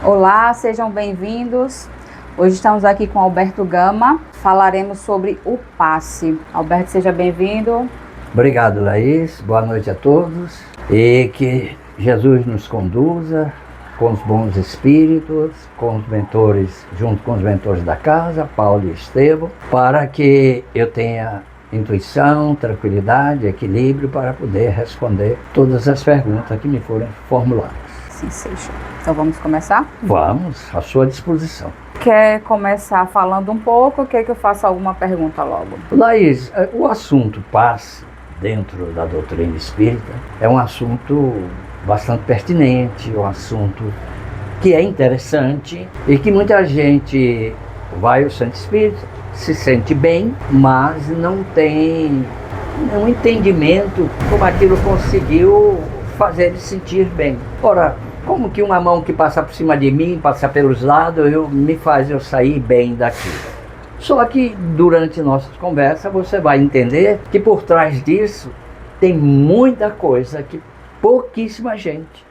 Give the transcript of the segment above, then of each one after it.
Olá, sejam bem-vindos. Hoje estamos aqui com Alberto Gama. Falaremos sobre o passe. Alberto, seja bem-vindo. Obrigado, Laís. Boa noite a todos. E que Jesus nos conduza com os bons espíritos, com os mentores, junto com os mentores da casa, Paulo e Estevão, para que eu tenha intuição, tranquilidade, equilíbrio para poder responder todas as perguntas que me forem formuladas. Sim, seja. Então vamos começar? Vamos, à sua disposição. Quer começar falando um pouco ou quer que eu faça alguma pergunta logo? Laís, o assunto passe dentro da doutrina espírita é um assunto bastante pertinente, um assunto que é interessante e que muita gente vai ao centro espírita, se sente bem, mas não tem um entendimento como aquilo conseguiu fazer ele sentir bem. Ora, como que uma mão que passa por cima de mim, passa pelos lados, me faz eu sair bem daquilo? Só que durante nossas conversas você vai entender que por trás disso tem muita coisa que pouquíssima gente,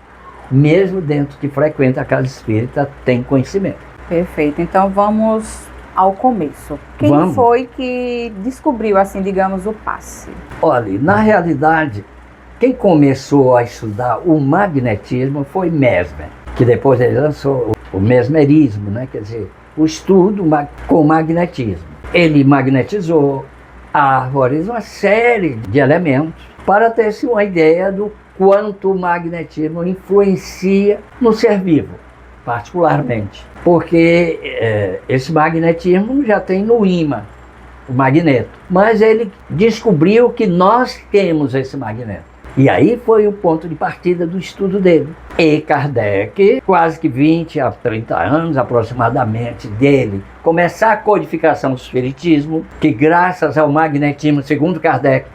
mesmo dentro que frequenta a casa espírita, tem conhecimento. Perfeito, então vamos ao começo. Quem foi que descobriu, assim, digamos, o passe? Olha, na realidade, quem começou a estudar o magnetismo foi Mesmer, que depois ele lançou o mesmerismo, né? Quer dizer, o estudo com magnetismo. Ele magnetizou árvores, uma série de elementos, para ter-se uma ideia do quanto o magnetismo influencia no ser vivo, particularmente. Porque esse magnetismo já tem no ímã, o magneto. Mas ele descobriu que nós temos esse magneto. E aí foi o ponto de partida do estudo dele. E Kardec, quase que 20 a 30 anos aproximadamente dele, começar a codificação do espiritismo, que graças ao magnetismo, segundo Kardec,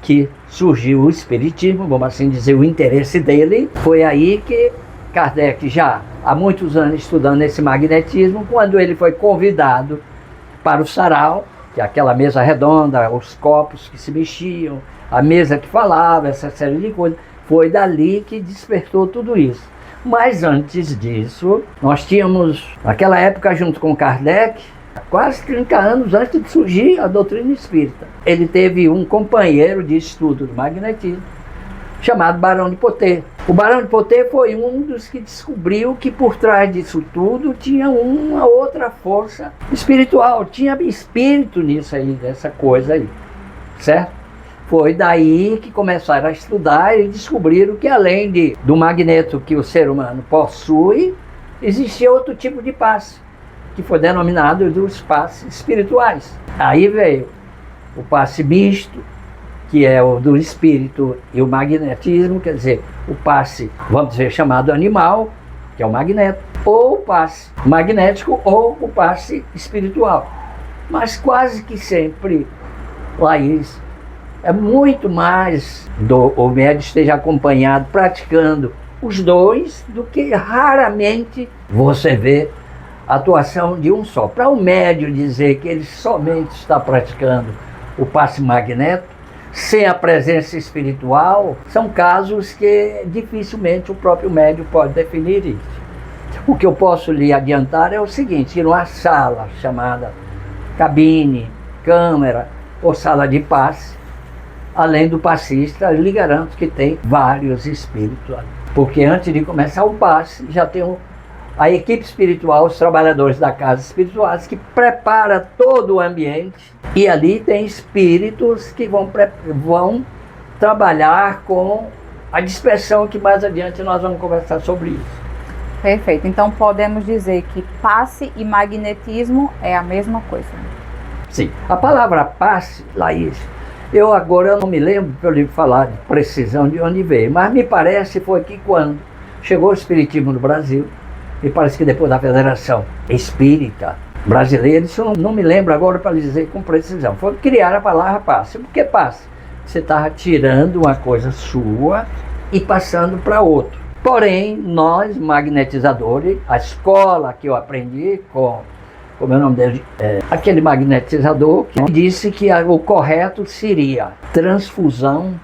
que surgiu o espiritismo, vamos assim dizer, o interesse dele, foi aí que Kardec, já há muitos anos estudando esse magnetismo, quando ele foi convidado para o sarau, que é aquela mesa redonda, os copos que se mexiam, a mesa que falava, essa série de coisas, foi dali que despertou tudo isso. Mas antes disso, nós tínhamos, naquela época, junto com Kardec, quase 30 anos antes de surgir a doutrina espírita, ele teve um companheiro de estudo do magnetismo, chamado Barão de Poté. O Barão de Poté foi um dos que descobriu que por trás disso tudo tinha uma outra força espiritual, tinha espírito nisso aí, dessa coisa aí, certo? Foi daí que começaram a estudar e descobriram que além do magneto que o ser humano possui, existia outro tipo de passe, que foi denominado dos passes espirituais. Aí veio o passe misto, que é o do espírito e o magnetismo, quer dizer, o passe, vamos dizer, chamado animal, que é o magneto, ou o passe magnético ou o passe espiritual. Mas quase que sempre, Laís, é muito mais o médium esteja acompanhado, praticando os dois, do que raramente você vê a atuação de um só. Para o médium dizer que ele somente está praticando o passe magnético, sem a presença espiritual, são casos que dificilmente o próprio médium pode definir isso. O que eu posso lhe adiantar é o seguinte: ir numa sala chamada cabine, câmara ou sala de passe, além do passista, eu lhe garanto que tem vários espíritos ali. Porque antes de começar o passe, já tem a equipe espiritual, os trabalhadores da casa espirituais, que prepara todo o ambiente. E ali tem espíritos que vão trabalhar com a dispersão, que mais adiante nós vamos conversar sobre isso. Perfeito. Então podemos dizer que passe e magnetismo é a mesma coisa. Sim. A palavra passe, Laís, eu não me lembro para eu lhe falar de precisão de onde veio, mas me parece foi que quando chegou o espiritismo no Brasil, e parece que depois da Federação Espírita Brasileira, isso eu não me lembro agora para lhe dizer com precisão, foi criar a palavra passe. Por que passe? Você estava tirando uma coisa sua e passando para outro. Porém, nós magnetizadores, a escola que eu aprendi com como é o nome dele, aquele magnetizador, que disse que o correto seria transfusão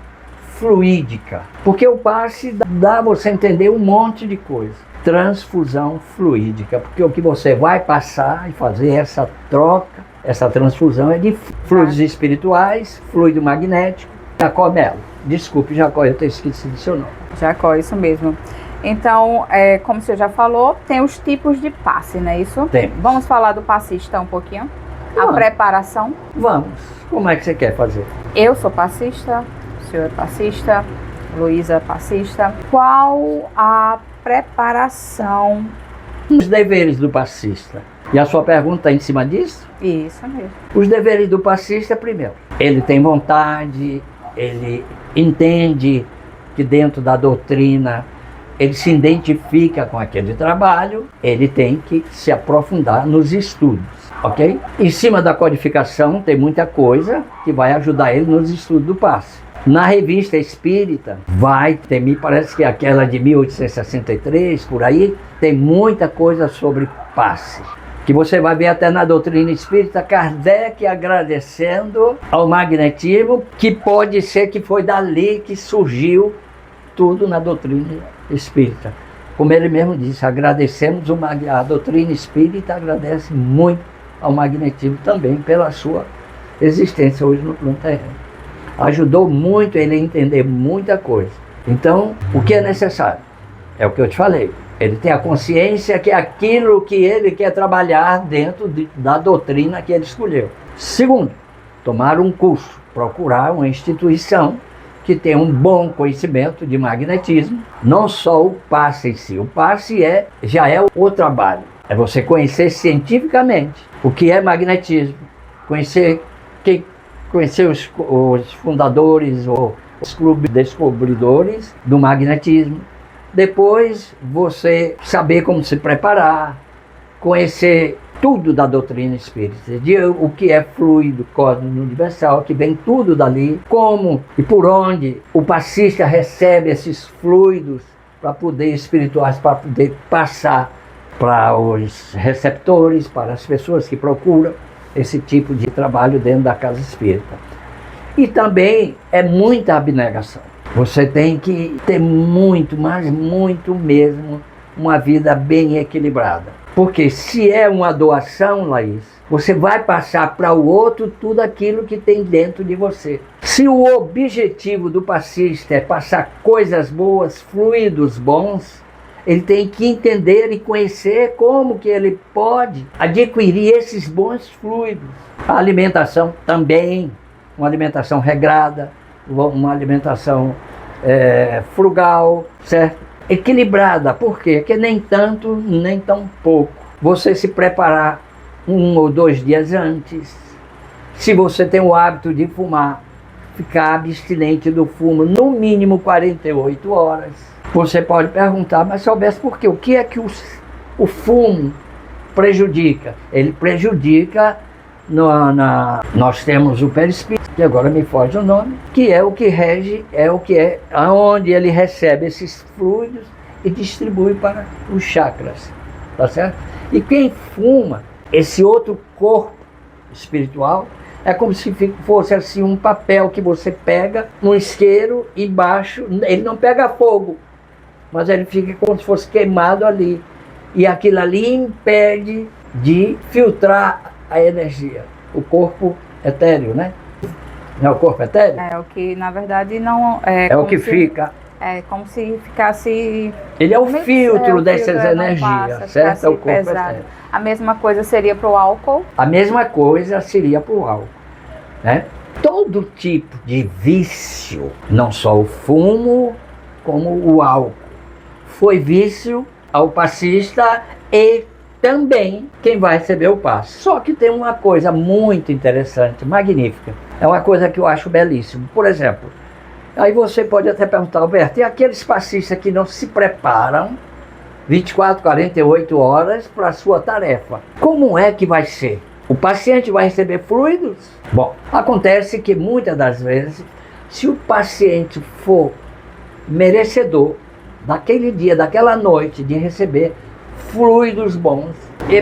fluídica, porque o passe dá a você entender um monte de coisa. transfusão fluídica, porque o que você vai passar e fazer essa troca, essa transfusão é de fluidos espirituais, fluido magnético. Jacó Melo. Desculpe, Jacó, eu tenho esquecido do seu nome. Jacó, isso mesmo. Então, como você já falou, tem os tipos de passe, não é isso? Temos. Vamos falar do passista um pouquinho? A Vamos. preparação. Vamos. Como é que você quer fazer? Eu sou passista, o senhor é passista, Luísa é passista. Qual a preparação? Os deveres do passista. E a sua pergunta está em cima disso? Isso mesmo. Os deveres do passista, primeiro, ele tem vontade, ele entende que dentro da doutrina ele se identifica com aquele trabalho, ele tem que se aprofundar nos estudos, ok? Em cima da codificação tem muita coisa que vai ajudar ele nos estudos do passe. Na revista Espírita, me parece que aquela de 1863, por aí, tem muita coisa sobre passe. Que você vai ver até na doutrina espírita, Kardec agradecendo ao magnetismo, que pode ser que foi dali que surgiu tudo na doutrina espírita. Como ele mesmo disse, agradecemos a doutrina espírita, agradece muito ao magnetismo também pela sua existência hoje no plano terreno. Ajudou muito ele a entender muita coisa. Então, o que é necessário? É o que eu te falei. Ele tem a consciência que é aquilo que ele quer trabalhar dentro da doutrina que ele escolheu. Segundo, tomar um curso, procurar uma instituição que tenha um bom conhecimento de magnetismo, não só o passe em si. O passe já é o trabalho. É você conhecer cientificamente o que é magnetismo, conhecer os fundadores ou os clubes descobridores do magnetismo. Depois você saber como se preparar, conhecer tudo da doutrina espírita, o que é fluido cósmico universal, que vem tudo dali, como e por onde o passista recebe esses fluidos espirituais para poder passar para os receptores, para as pessoas que procuram esse tipo de trabalho dentro da casa espírita. E também é muita abnegação. Você tem que ter muito, mas muito mesmo, uma vida bem equilibrada. Porque se é uma doação, Laís, você vai passar para o outro tudo aquilo que tem dentro de você. Se o objetivo do passista é passar coisas boas, fluidos bons, ele tem que entender e conhecer como que ele pode adquirir esses bons fluidos. A alimentação também, uma alimentação regrada, uma alimentação frugal, certo? Equilibrada. Por quê? Porque nem tanto, nem tão pouco. Você se preparar 1 ou 2 dias antes. Se você tem o hábito de fumar, ficar abstinente do fumo no mínimo 48 horas. Você pode perguntar, mas soubesse por quê? O que é que o fumo prejudica? Ele prejudica, nós temos o perispírito, que agora me foge o nome, que é o que rege, aonde ele recebe esses fluidos e distribui para os chakras, tá certo? E quem fuma, esse outro corpo espiritual, é como se fosse assim um papel que você pega no isqueiro e embaixo, ele não pega fogo, mas ele fica como se fosse queimado ali. E aquilo ali impede de filtrar a energia. O corpo etéreo, né? Não é o corpo etéreo? É o que, na verdade, não... É o que fica. É como se ficasse... Ele é o filtro dessas energias, certo? É o corpo etéreo. A mesma coisa seria para o álcool? A mesma coisa seria para o álcool, né? Todo tipo de vício, não só o fumo, como o álcool, foi vício ao passista e também quem vai receber o passe. Só que tem uma coisa muito interessante, magnífica. É uma coisa que eu acho belíssimo. Por exemplo, aí você pode até perguntar, Alberto, e aqueles passistas que não se preparam 24, 48 horas para a sua tarefa? Como é que vai ser? O paciente vai receber fluidos? Bom, acontece que muitas das vezes, se o paciente for merecedor daquele dia, daquela noite, de receber fluidos bons, e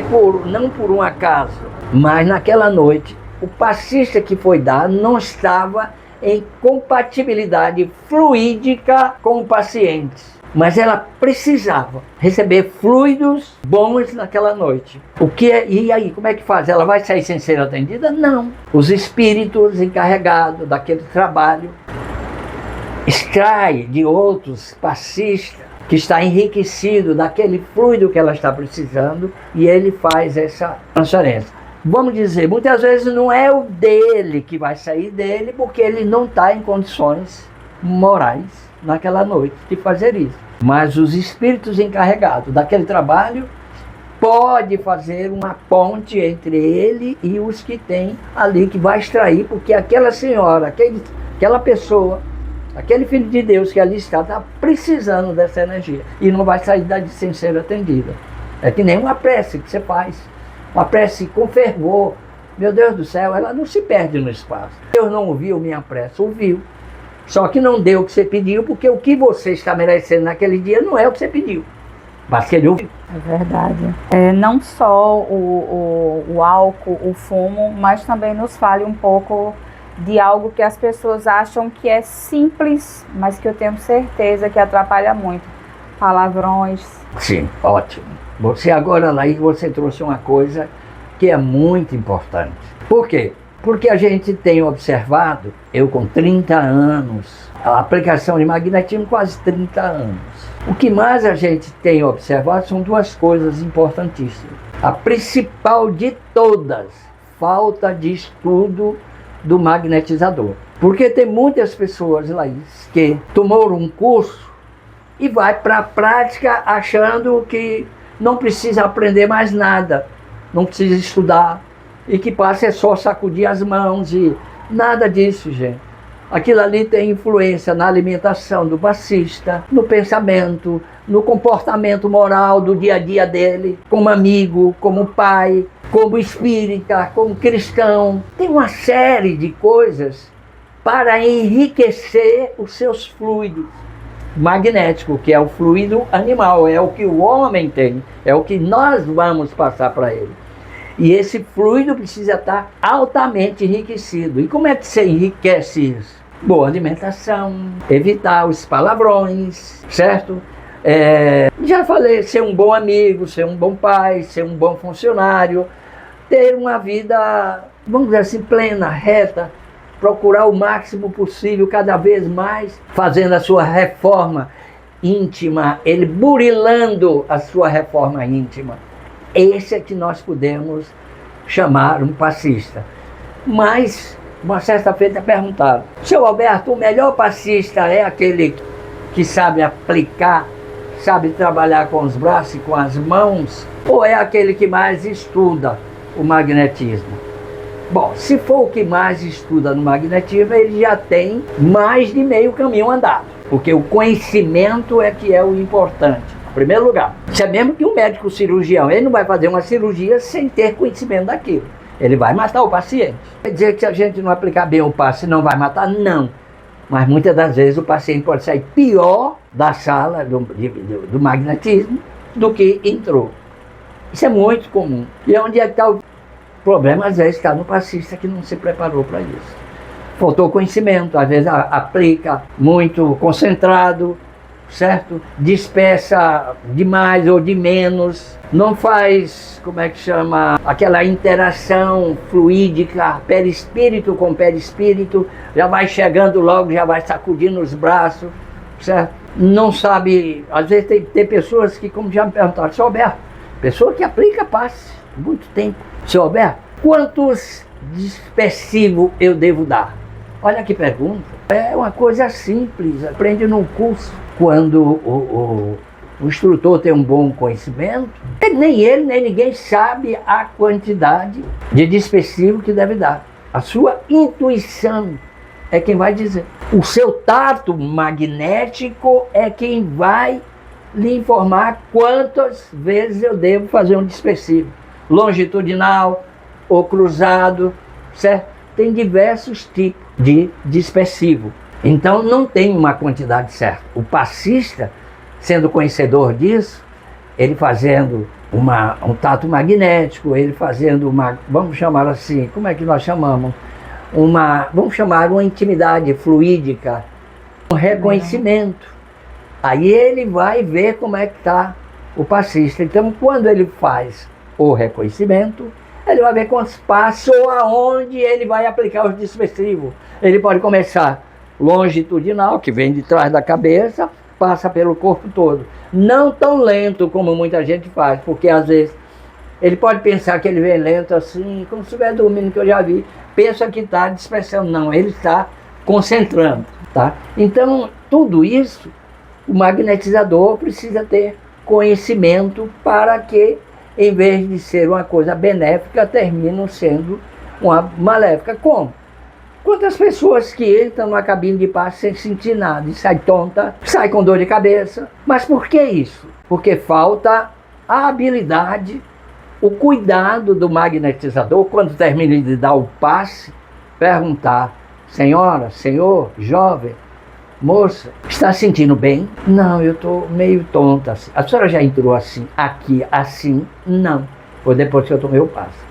não por um acaso, mas naquela noite, o passista que foi dado não estava em compatibilidade fluídica com o paciente. Mas ela precisava receber fluidos bons naquela noite. E aí, como é que faz? Ela vai sair sem ser atendida? Não. Os espíritos encarregados daquele trabalho extraem de outros passistas que está enriquecido daquele fluido que ela está precisando e ele faz essa transferência. Vamos dizer, muitas vezes não é o dele que vai sair dele porque ele não está em condições morais naquela noite de fazer isso. Mas os espíritos encarregados daquele trabalho pode fazer uma ponte entre ele e os que tem ali que vai extrair, porque aquela senhora, aquela pessoa, aquele filho de Deus que ali está precisando dessa energia e não vai sair dali sem ser atendida. É que nem uma prece que você faz, uma prece com fervor. Meu Deus do céu, ela não se perde no espaço. Deus não ouviu minha prece, ouviu. Só que não deu o que você pediu, porque o que você está merecendo naquele dia não é o que você pediu. Mas que ele ouviu. É verdade. Não só o álcool, o fumo, mas também nos fale um pouco de algo que as pessoas acham que é simples, mas que eu tenho certeza que atrapalha muito. Palavrões. Sim, ótimo. Você agora lá, você trouxe uma coisa que é muito importante. Por quê? Porque a gente tem observado, eu com 30 anos, a aplicação de magnetismo quase 30 anos. O que mais a gente tem observado são duas coisas importantíssimas. A principal de todas, falta de estudo do magnetizador. Porque tem muitas pessoas, Laís, que tomaram um curso e vai para a prática achando que não precisa aprender mais nada, não precisa estudar, e que passa é só sacudir as mãos e nada disso, gente. Aquilo ali tem influência na alimentação do passista, no pensamento, no comportamento moral do dia a dia dele, como amigo, como pai, como espírita, como cristão. Tem uma série de coisas para enriquecer os seus fluidos magnéticos, que é o fluido animal, é o que o homem tem, é o que nós vamos passar para ele. E esse fluido precisa estar altamente enriquecido. E como é que você enriquece isso? Boa alimentação, evitar os palavrões, certo? Já falei, ser um bom amigo, ser um bom pai, ser um bom funcionário, ter uma vida, vamos dizer assim, plena, reta, procurar o máximo possível, cada vez mais, fazendo a sua reforma íntima, ele burilando a sua reforma íntima. Esse é que nós podemos chamar um passista. Mas, uma certa feita perguntaram: seu Alberto, o melhor passista é aquele que sabe aplicar, sabe trabalhar com os braços e com as mãos, ou é aquele que mais estuda o magnetismo? Bom, se for o que mais estuda no magnetismo, ele já tem mais de meio caminho andado, porque o conhecimento é que é o importante. Em primeiro lugar, isso é mesmo que um médico cirurgião, ele não vai fazer uma cirurgia sem ter conhecimento daquilo. Ele vai matar o paciente. Quer dizer que se a gente não aplicar bem o passe, não vai matar? Não. Mas muitas das vezes o paciente pode sair pior da sala do magnetismo do que entrou. Isso é muito comum. E onde é que está o problema? Às vezes está no passista que não se preparou para isso. Faltou conhecimento, às vezes aplica muito concentrado, certo? Dispersa demais ou de menos, não faz, como é que chama, aquela interação fluídica, perispírito com perispírito, já vai chegando logo, já vai sacudindo os braços, certo? Não sabe, às vezes tem pessoas que, como já me perguntaram, seu Alberto, pessoa que aplica passe muito tempo, seu Alberto, quantos dispersivos eu devo dar? Olha que pergunta, é uma coisa simples, aprende num curso. Quando o instrutor tem um bom conhecimento, nem ele, nem ninguém sabe a quantidade de dispersivo que deve dar. A sua intuição é quem vai dizer. O seu tato magnético é quem vai lhe informar quantas vezes eu devo fazer um dispersivo. Longitudinal ou cruzado, certo? Tem diversos tipos de dispersivo. Então não tem uma quantidade certa. O passista, sendo conhecedor disso, ele fazendo um tato magnético, ele fazendo uma, vamos chamar assim, como é que nós chamamos? Vamos chamar uma intimidade fluídica, um reconhecimento. Aí ele vai ver como é que está o passista. Então, quando ele faz o reconhecimento, ele vai ver quantos passos ou aonde ele vai aplicar os dispersivos. Ele pode começar longitudinal, que vem de trás da cabeça, passa pelo corpo todo. Não tão lento como muita gente faz, porque às vezes ele pode pensar que ele vem lento assim, como se estiver dormindo, que eu já vi, pensa que está dispersando. Não, ele está concentrando, tá? Então, tudo isso, o magnetizador precisa ter conhecimento para que, em vez de ser uma coisa benéfica, termine sendo uma maléfica. Como? Quantas pessoas que entram numa cabine de passe sem sentir nada e sai tonta, sai com dor de cabeça. Mas por que isso? Porque falta a habilidade, o cuidado do magnetizador, quando termina de dar o passe, perguntar: senhora, senhor, jovem, moça, está sentindo bem? Não, eu estou meio tonta. A senhora já entrou assim, aqui, assim? Não. Foi depois que eu tomei o passe.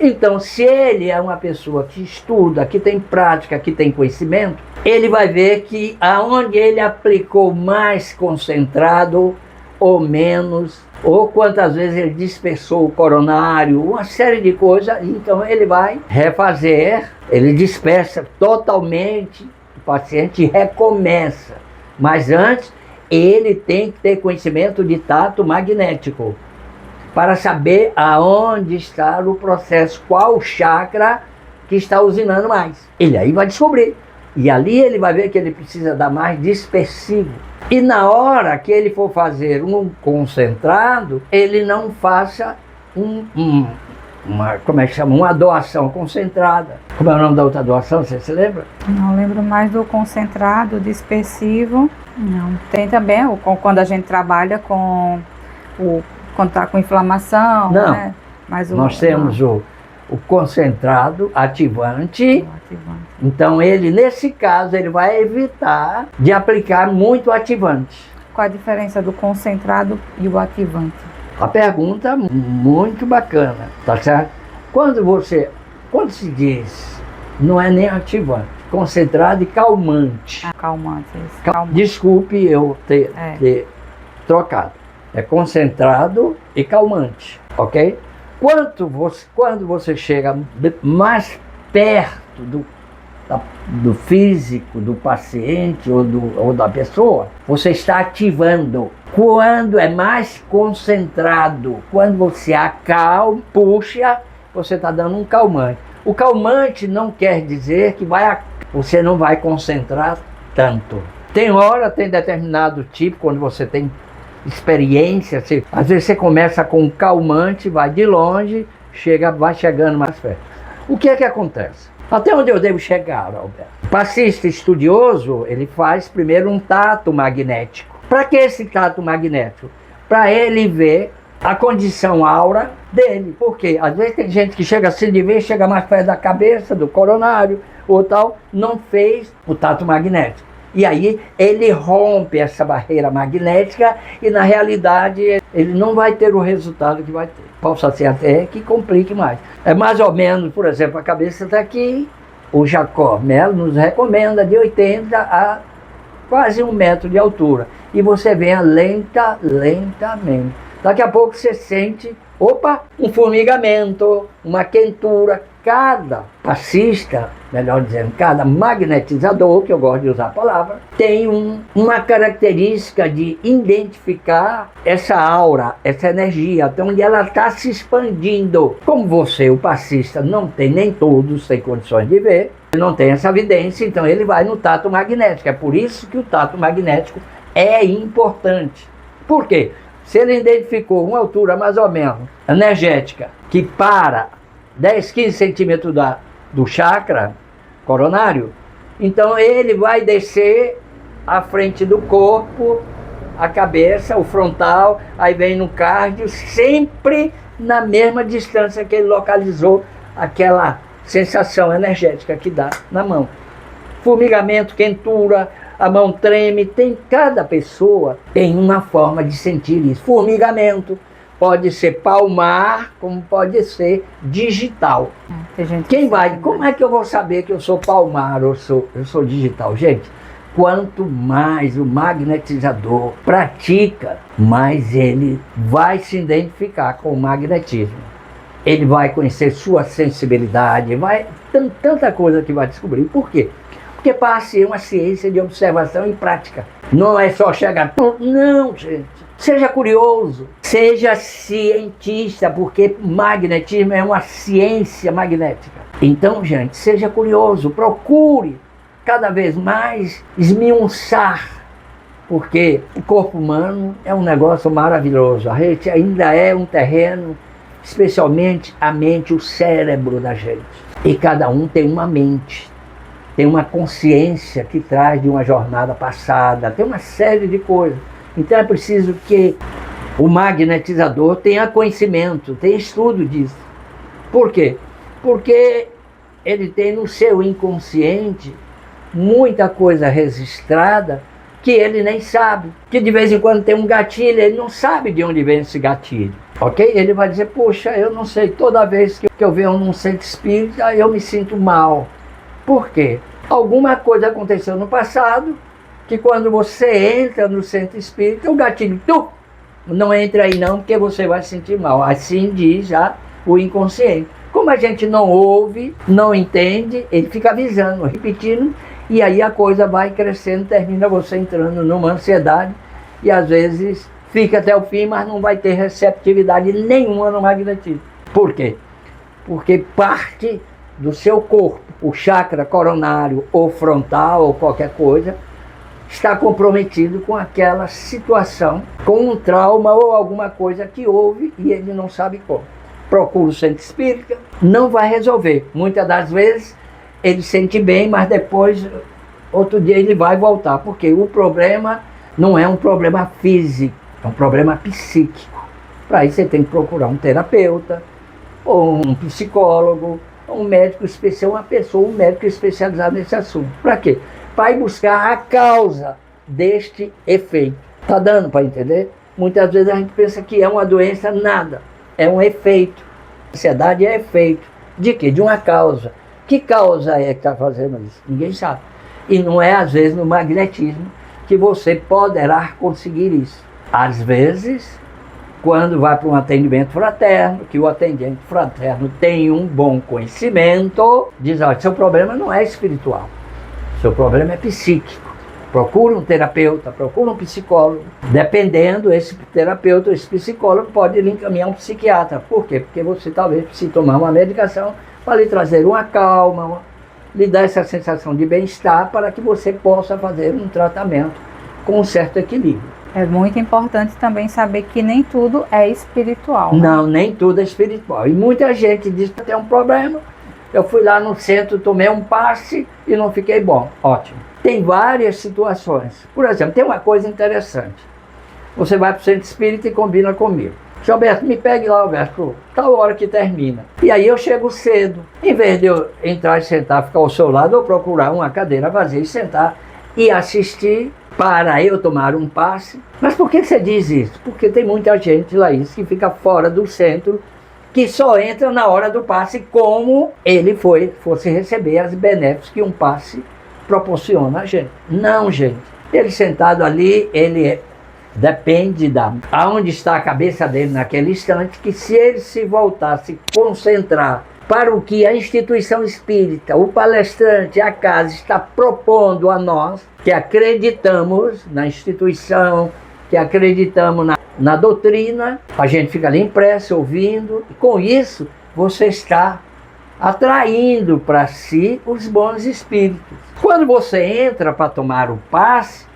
Então, se ele é uma pessoa que estuda, que tem prática, que tem conhecimento, ele vai ver que aonde ele aplicou mais concentrado ou menos, ou quantas vezes ele dispersou o coronário, uma série de coisas, então ele vai refazer, ele dispersa totalmente o paciente e recomeça. Mas antes, ele tem que ter conhecimento de tato magnético, para saber aonde está o processo, qual chakra que está usinando mais. Ele aí vai descobrir. E ali ele vai ver que ele precisa dar mais dispersivo. E na hora que ele for fazer um concentrado, ele não faça como é que chama? Uma doação concentrada. Como é o nome da outra doação, você se lembra? Não lembro mais do concentrado, dispersivo. Não. Tem também quando a gente trabalha com quando está com inflamação, não. Né? Mas nós temos o concentrado ativante. Então ele, nesse caso, ele vai evitar de aplicar muito ativante. Qual a diferença do concentrado e o ativante? A pergunta muito bacana, tá certo? Quando se diz, não é nem ativante, concentrado e calmante. Calmante, isso. Calmante. Desculpe eu ter trocado. É concentrado e calmante, ok? Quando você chega mais perto do físico do paciente ou da pessoa, você está ativando. Quando é mais concentrado, quando você acalma, puxa, você está dando um calmante. O calmante não quer dizer que você não vai concentrar tanto. Tem determinado tipo, quando você tem experiência, às vezes você começa com um calmante, vai de longe, vai chegando mais perto. O que é que acontece? Até onde eu devo chegar, Alberto? O passista estudioso, ele faz primeiro um tato magnético. Para que esse tato magnético? Para ele ver a condição aura dele. Por quê? Às vezes tem gente que chega assim de vez, chega mais perto da cabeça, do coronário, ou tal, não fez o tato magnético. E aí ele rompe essa barreira magnética e na realidade ele não vai ter o resultado que vai ter. Possa ser até que complique mais. É mais ou menos, por exemplo, a cabeça está aqui, o Jacó Melo nos recomenda de 80 a quase 1 metro de altura. E você venha lentamente. Daqui a pouco você sente, um formigamento, uma quentura. Cada passista, melhor dizendo, cada magnetizador, que eu gosto de usar a palavra, tem uma característica de identificar essa aura, essa energia, até onde ela está se expandindo. Como você, o passista, não tem, nem todos têm condições de ver, não tem essa evidência, então ele vai no tato magnético. É por isso que o tato magnético é importante. Por quê? Se ele identificou uma altura mais ou menos energética que para 10, 15 centímetros do chakra coronário, então ele vai descer à frente do corpo, a cabeça, o frontal, aí vem no cardio, sempre na mesma distância que ele localizou aquela sensação energética que dá na mão. Formigamento, quentura, a mão treme, cada pessoa tem uma forma de sentir isso. Formigamento pode ser palmar, como pode ser digital. Como é que eu vou saber que eu sou palmar ou eu sou digital? Gente, quanto mais o magnetizador pratica, mais ele vai se identificar com o magnetismo. Ele vai conhecer sua sensibilidade, tanta coisa que vai descobrir. Por quê? Porque passe é uma ciência de observação e prática. Não é só chegar, não, gente. Seja curioso, seja cientista, porque magnetismo é uma ciência magnética. Então, gente, seja curioso, procure cada vez mais esmiuçar, porque o corpo humano é um negócio maravilhoso. A gente ainda é um terreno, especialmente a mente, o cérebro da gente. E cada um tem uma mente, tem uma consciência que traz de uma jornada passada, tem uma série de coisas. Então é preciso que o magnetizador tenha conhecimento, tenha estudo disso. Por quê? Porque ele tem no seu inconsciente muita coisa registrada que ele nem sabe. Que de vez em quando tem um gatilho, ele não sabe de onde vem esse gatilho. Ok? Ele vai dizer, poxa, eu não sei, toda vez que eu venho num centro espírita, eu me sinto mal. Por quê? Alguma coisa aconteceu no passado, que quando você entra no centro espírita, o gatilho, não entra aí não, porque você vai se sentir mal. Assim diz já o inconsciente. Como a gente não ouve, não entende, ele fica avisando, repetindo, e aí a coisa vai crescendo, termina você entrando numa ansiedade, e às vezes fica até o fim, mas não vai ter receptividade nenhuma no magnetismo. Por quê? Porque parte do seu corpo, o chakra coronário, ou frontal, ou qualquer coisa, está comprometido com aquela situação, com um trauma ou alguma coisa que houve e ele não sabe como. Procura o centro espírita, não vai resolver. Muitas das vezes ele sente bem, mas depois, outro dia ele vai voltar, porque o problema não é um problema físico, é um problema psíquico. Para isso você tem que procurar um terapeuta, ou um psicólogo, ou um médico especial, um médico especializado nesse assunto. Para quê? Para ir buscar a causa deste efeito. Está dando para entender? Muitas vezes a gente pensa que é uma doença, nada. É um efeito. A ansiedade é efeito. De quê? De uma causa. Que causa é que está fazendo isso? Ninguém sabe. E não é, às vezes, no magnetismo que você poderá conseguir isso. Às vezes, quando vai para um atendimento fraterno, que o atendente fraterno tem um bom conhecimento, diz, olha, seu problema não é espiritual. Seu problema é psíquico. Procura um terapeuta, procura um psicólogo. Dependendo, esse terapeuta, esse psicólogo pode lhe encaminhar um psiquiatra. Por quê? Porque você talvez precise tomar uma medicação para lhe trazer uma calma, lhe dar essa sensação de bem-estar para que você possa fazer um tratamento com um certo equilíbrio. É muito importante também saber que nem tudo é espiritual. Né? Não, nem tudo é espiritual. E muita gente diz que tem um problema. Eu fui lá no centro, tomei um passe e não fiquei bom. Ótimo. Tem várias situações. Por exemplo, tem uma coisa interessante. Você vai para o centro espírita e combina comigo. Seu Alberto, me pegue lá, Alberto, tal hora que termina. E aí eu chego cedo. Em vez de eu entrar e sentar, ficar ao seu lado, eu procurar uma cadeira vazia e sentar e assistir para eu tomar um passe. Mas por que você diz isso? Porque tem muita gente, Laís, que fica fora do centro, que só entra na hora do passe como ele fosse receber as benéficas que um passe proporciona a gente. Não, gente. Ele sentado ali, depende aonde está a cabeça dele naquele instante, que se ele se voltar, se concentrar para o que a instituição espírita, o palestrante, a casa está propondo a nós, que acreditamos na instituição, que acreditamos na doutrina, a gente fica ali impresso, ouvindo, e com isso você está atraindo para si os bons espíritos. Quando você entra para tomar o passe,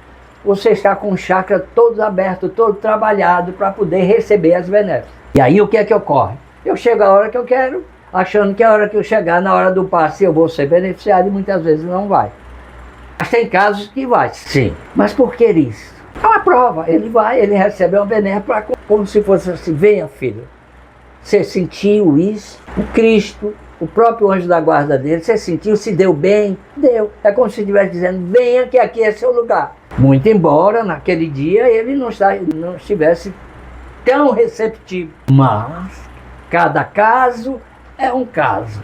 você está com o chakra todo aberto, todo trabalhado para poder receber as benéficas. E aí o que é que ocorre? Eu chego a hora que eu quero, achando que a hora que eu chegar na hora do passe eu vou ser beneficiado, e muitas vezes não vai. Mas tem casos que vai, sim. Mas por que isso? É uma prova. Ele vai, ele recebe uma benéfica como se fosse assim, venha filho. Você sentiu isso? O Cristo, o próprio anjo da guarda dele, você sentiu, se deu bem? Deu. É como se estivesse dizendo, venha que aqui é seu lugar. Muito embora naquele dia ele não estivesse tão receptivo. Mas cada caso é um caso.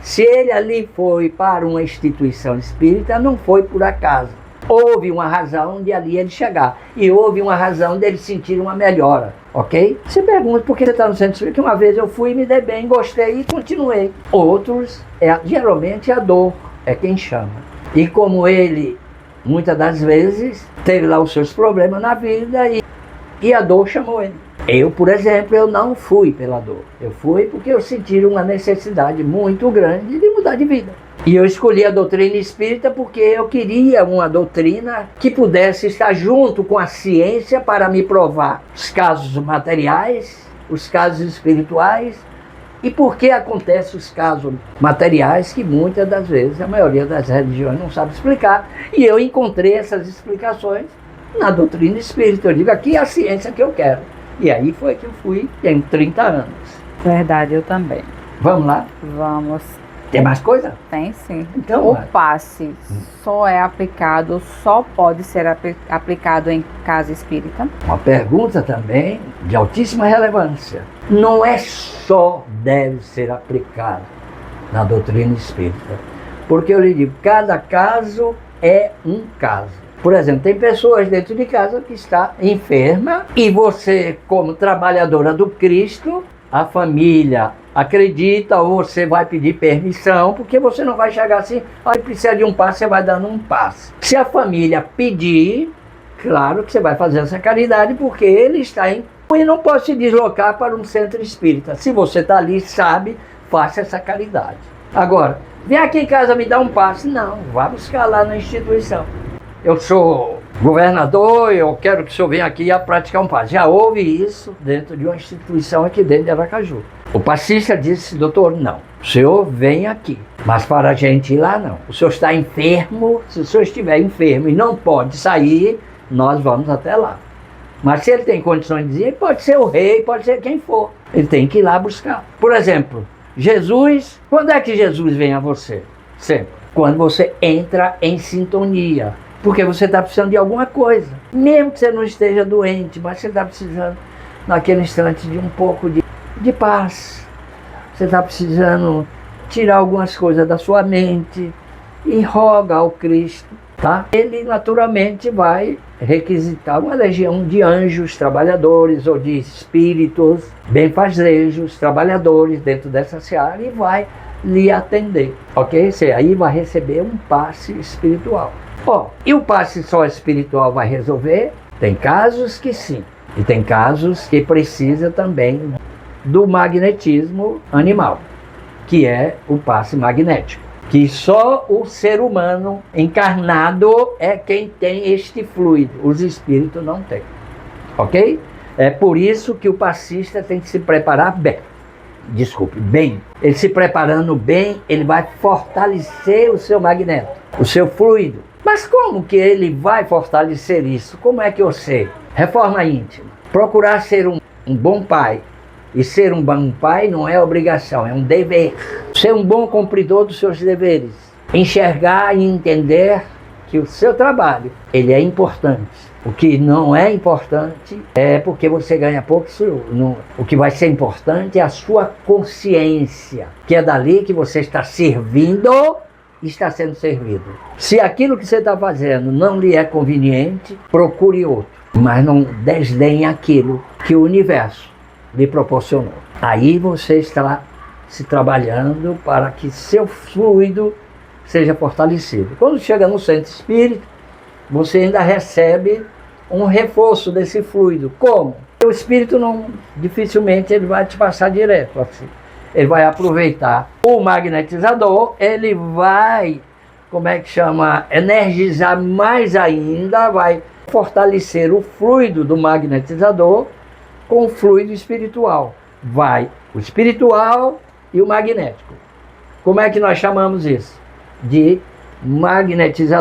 Se ele ali foi para uma instituição espírita, não foi por acaso. houve uma razão de ali ele chegar. E houve uma razão dele sentir uma melhora, ok? Você pergunta por que você está no centro espírita, que uma vez eu fui, me dei bem, gostei e continuei. Outros, geralmente a dor é quem chama. E como ele, muitas das vezes, teve lá os seus problemas na vida e a dor chamou ele. Eu, por exemplo, eu não fui pela dor. Eu fui porque eu senti uma necessidade muito grande de mudar de vida. E eu escolhi a doutrina espírita porque eu queria uma doutrina que pudesse estar junto com a ciência para me provar os casos materiais, os casos espirituais e por que acontecem os casos materiais que muitas das vezes a maioria das religiões não sabe explicar. E eu encontrei essas explicações na doutrina espírita. Eu digo, aqui é a ciência que eu quero. E aí foi que eu fui, tem 30 anos. Verdade, eu também. Vamos lá? Vamos. Tem mais coisa? Tem sim. Então, o passe só é aplicado, só pode ser aplicado em casa espírita? Uma pergunta também de altíssima relevância. Não é só deve ser aplicado na doutrina espírita. Porque eu lhe digo, cada caso é um caso. Por exemplo, tem pessoas dentro de casa que está enferma e você, como trabalhadora do Cristo, a família acredita ou você vai pedir permissão, porque você não vai chegar assim, precisa de um passe, você vai dando um passe. Se a família pedir, claro que você vai fazer essa caridade, porque ele está em... E não pode se deslocar para um centro espírita. Se você está ali, sabe, faça essa caridade. Agora, vem aqui em casa me dar um passe. Não, vá buscar lá na instituição. Eu sou governador, eu quero que o senhor venha aqui a praticar um passe. Já houve isso dentro de uma instituição aqui dentro de Aracaju. O passista disse, doutor, não, o senhor vem aqui, mas para a gente ir lá não. O senhor está enfermo, se o senhor estiver enfermo e não pode sair, nós vamos até lá. Mas se ele tem condições de dizer, pode ser o rei, pode ser quem for. Ele tem que ir lá buscar. Por exemplo, Jesus, quando é que Jesus vem a você? Sempre. Quando você entra em sintonia. Porque você está precisando de alguma coisa. Mesmo que você não esteja doente, mas você está precisando, naquele instante, de um pouco de paz. Você está precisando tirar algumas coisas da sua mente e roga ao Cristo, tá? Ele naturalmente vai requisitar uma legião de anjos trabalhadores ou de espíritos benfazejos trabalhadores dentro dessa seara e vai lhe atender, ok? Você aí vai receber um passe espiritual. E o passe só espiritual vai resolver? Tem casos que sim, e tem casos que precisa também do magnetismo animal, que é o passe magnético, que só o ser humano encarnado é quem tem este fluido, os espíritos não têm, ok? É por isso que o passista tem que se preparar bem. Ele se preparando bem, ele vai fortalecer o seu magneto, o seu fluido. Mas como que ele vai fortalecer isso? Como é que eu sei? Reforma íntima. Procurar ser um bom pai. E ser um bom pai não é obrigação, é um dever. Ser um bom cumpridor dos seus deveres. Enxergar e entender que o seu trabalho, ele é importante. O que não é importante é porque você ganha pouco. O que vai ser importante é a sua consciência, que é dali que você está servindo e está sendo servido. Se aquilo que você está fazendo não lhe é conveniente, procure outro. Mas não desdenhe aquilo que o universo lhe proporcionou. Aí você está se trabalhando para que seu fluido seja fortalecido. Quando chega no centro espírita, você ainda recebe um reforço desse fluido. Como? O espírito dificilmente ele vai te passar direto assim. Ele vai aproveitar o magnetizador, ele vai, energizar mais ainda, vai fortalecer o fluido do magnetizador com o fluido espiritual. Vai o espiritual e o magnético. Como é que nós chamamos isso? De magnetismo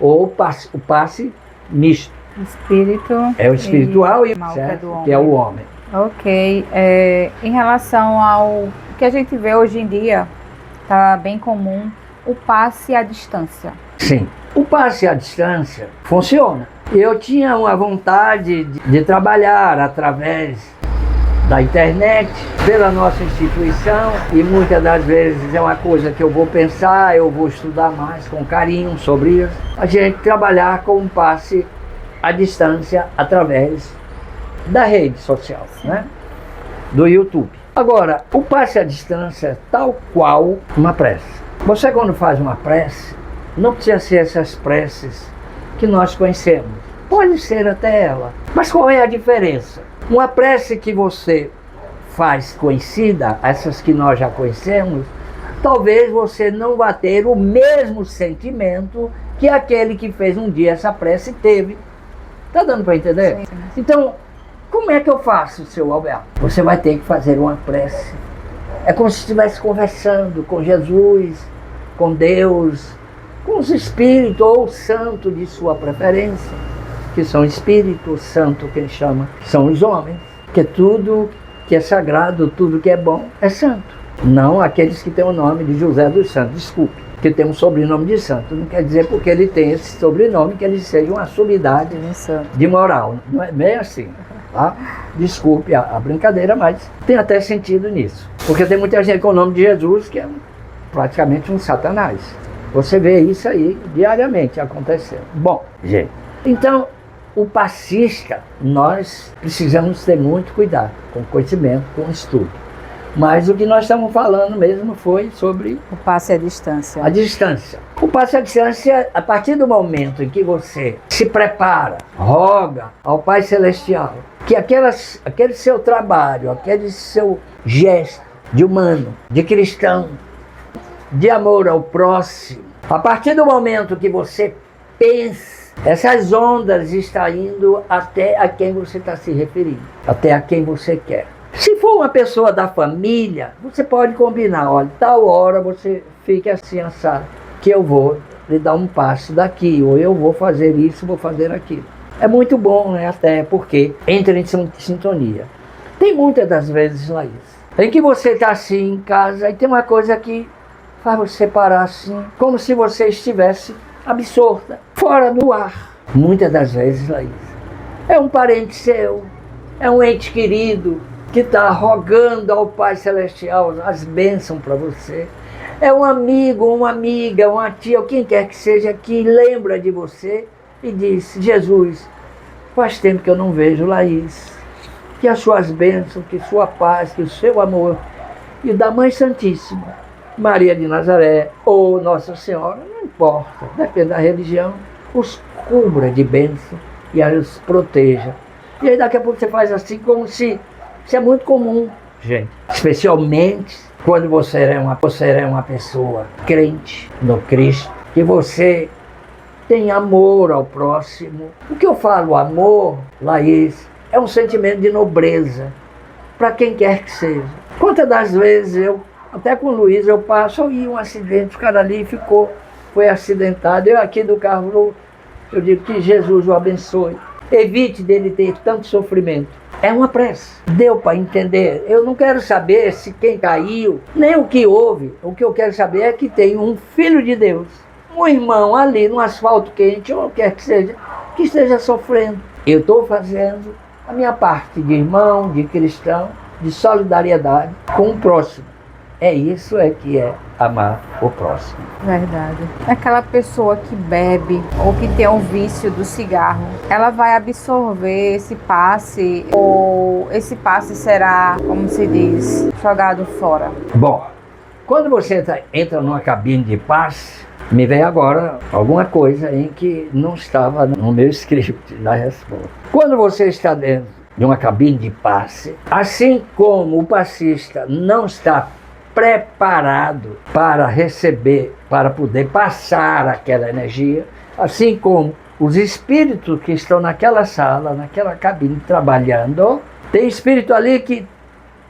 ou o passe misto. Espírito é o espiritual e que é o homem. Ok. Em relação ao que a gente vê hoje em dia, está bem comum, o passe à distância. Sim, o passe à distância funciona. Eu tinha uma vontade de trabalhar através da internet, pela nossa instituição, e muitas das vezes é uma coisa que eu vou pensar, eu vou estudar mais com carinho sobre isso, a gente trabalhar com um passe à distância através da rede social, né? Do YouTube. Agora, o passe à distância é tal qual uma prece. Você, quando faz uma prece, não precisa ser essas preces que nós conhecemos. Pode ser até ela. Mas qual é a diferença? Uma prece que você faz conhecida, essas que nós já conhecemos, talvez você não vá ter o mesmo sentimento que aquele que fez um dia essa prece teve. Tá dando para entender? Sim. Então, como é que eu faço, seu Alberto? Você vai ter que fazer uma prece. É como se estivesse conversando com Jesus, com Deus, com os espíritos ou o santo de sua preferência, que são espíritos, santo quem chama, são os homens, que tudo que é sagrado, tudo que é bom é santo. Não aqueles que têm o nome de José dos Santos, desculpe, que tem um sobrenome de santo. Não quer dizer porque ele tem esse sobrenome que ele seja uma sumidade de moral. Não é bem assim. Tá? Desculpe a brincadeira, mas tem até sentido nisso. Porque tem muita gente com o nome de Jesus que é praticamente um satanás. Você vê isso aí diariamente acontecendo. Bom, gente, então o passista, nós precisamos ter muito cuidado com o conhecimento, com o estudo. Mas o que nós estamos falando mesmo foi sobre o passe à distância. A distância. O passe à distância, a partir do momento em que você se prepara, roga ao Pai Celestial, que aquele seu trabalho, aquele seu gesto de humano, de cristão, de amor ao próximo, a partir do momento que você pensa, essas ondas estão indo até a quem você está se referindo, até a quem você quer. Se for uma pessoa da família, você pode combinar, olha, tal hora você fica assim assado, que eu vou lhe dar um passo daqui, ou eu vou fazer isso, vou fazer aquilo. É muito bom, né? Até porque entra em sintonia. Tem muitas das vezes, Laís, em que você está assim em casa e tem uma coisa que faz você parar assim, como se você estivesse absorta, fora do ar. Muitas das vezes, Laís, é um parente seu, é um ente querido, que está rogando ao Pai Celestial as bênçãos para você. É um amigo, uma amiga, uma tia, ou quem quer que seja, que lembra de você e diz, Jesus, faz tempo que eu não vejo Laís. Que as suas bênçãos, que sua paz, que o seu amor, e da Mãe Santíssima, Maria de Nazaré, ou Nossa Senhora, não importa, depende da religião, os cubra de bênção e os proteja. E aí daqui a pouco você faz assim como se... Isso é muito comum, gente. Especialmente quando você é uma pessoa crente no Cristo, que você tem amor ao próximo. O que eu falo amor, Laís, é um sentimento de nobreza para quem quer que seja. Quantas das vezes eu, até com o Luiz, eu passo e um acidente, o cara ali foi acidentado, eu aqui do carro, eu digo que Jesus o abençoe. Evite dele ter tanto sofrimento. É uma prece. Deu para entender? Eu não quero saber se quem caiu, nem o que houve. O que eu quero saber é que tem um filho de Deus, um irmão ali no asfalto quente, ou quer que seja, que esteja sofrendo. Eu estou fazendo a minha parte de irmão, de cristão, de solidariedade com o próximo. É isso que é amar o próximo. Verdade. Aquela pessoa que bebe ou que tem um vício do cigarro, ela vai absorver esse passe ou esse passe será, como se diz, jogado fora? Bom, quando você entra numa cabine de passe, me vem agora alguma coisa em que não estava no meu script da resposta. Quando você está dentro de uma cabine de passe, assim como o passista não está preparado para receber, para poder passar aquela energia, assim como os espíritos que estão naquela sala, naquela cabine trabalhando, tem espírito ali que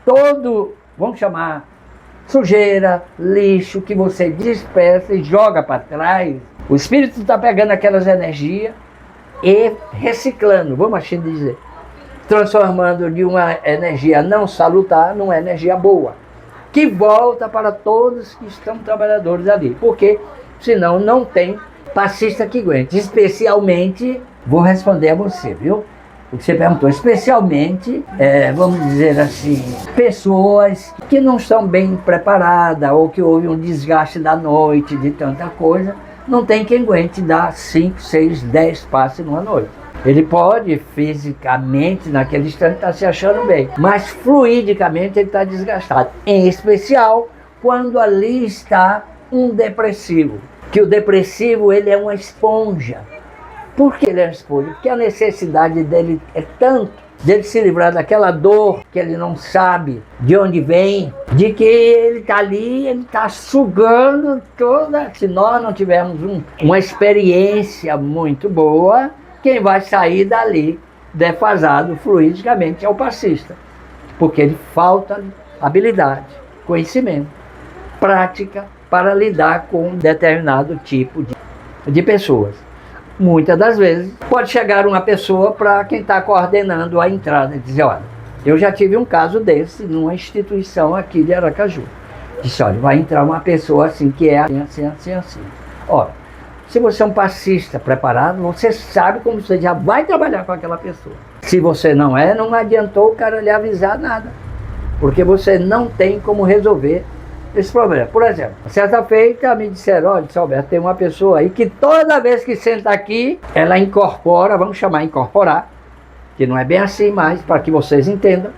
todo, vamos chamar, sujeira, lixo que você dispersa e joga para trás, o espírito está pegando aquelas energias e reciclando, vamos assim dizer, transformando de uma energia não salutar numa energia boa, que volta para todos que estão trabalhadores ali, porque senão não tem passista que aguente. Especialmente, vou responder a você, viu? o que você perguntou, especialmente, vamos dizer assim, pessoas que não estão bem preparadas ou que houve um desgaste da noite, de tanta coisa, não tem quem aguente dar 5, 6, 10 passes numa noite. Ele pode fisicamente, naquele instante, estar se achando bem, mas fluidicamente ele está desgastado, em especial quando ali está um depressivo, que o depressivo ele é uma esponja. Por que ele é uma esponja? Porque a necessidade dele é tanto, dele se livrar daquela dor que ele não sabe de onde vem, de que ele está ali, ele está sugando toda. Se nós não tivermos uma experiência muito boa, quem vai sair dali defasado fluidicamente é o passista, porque ele falta habilidade, conhecimento, prática para lidar com um determinado tipo de pessoas. Muitas das vezes pode chegar uma pessoa para quem está coordenando a entrada e dizer, olha, eu já tive um caso desse numa instituição aqui de Aracaju. Disse, olha, vai entrar uma pessoa assim que é assim. Olha, se você é um passista preparado, você sabe como você já vai trabalhar com aquela pessoa. Se você não é, não adiantou o cara lhe avisar nada, porque você não tem como resolver esse problema. Por exemplo, certa feita me disseram, olha, Alberto, tem uma pessoa aí que toda vez que senta aqui, ela incorpora, vamos chamar incorporar, que não é bem assim, mas para que vocês entendam,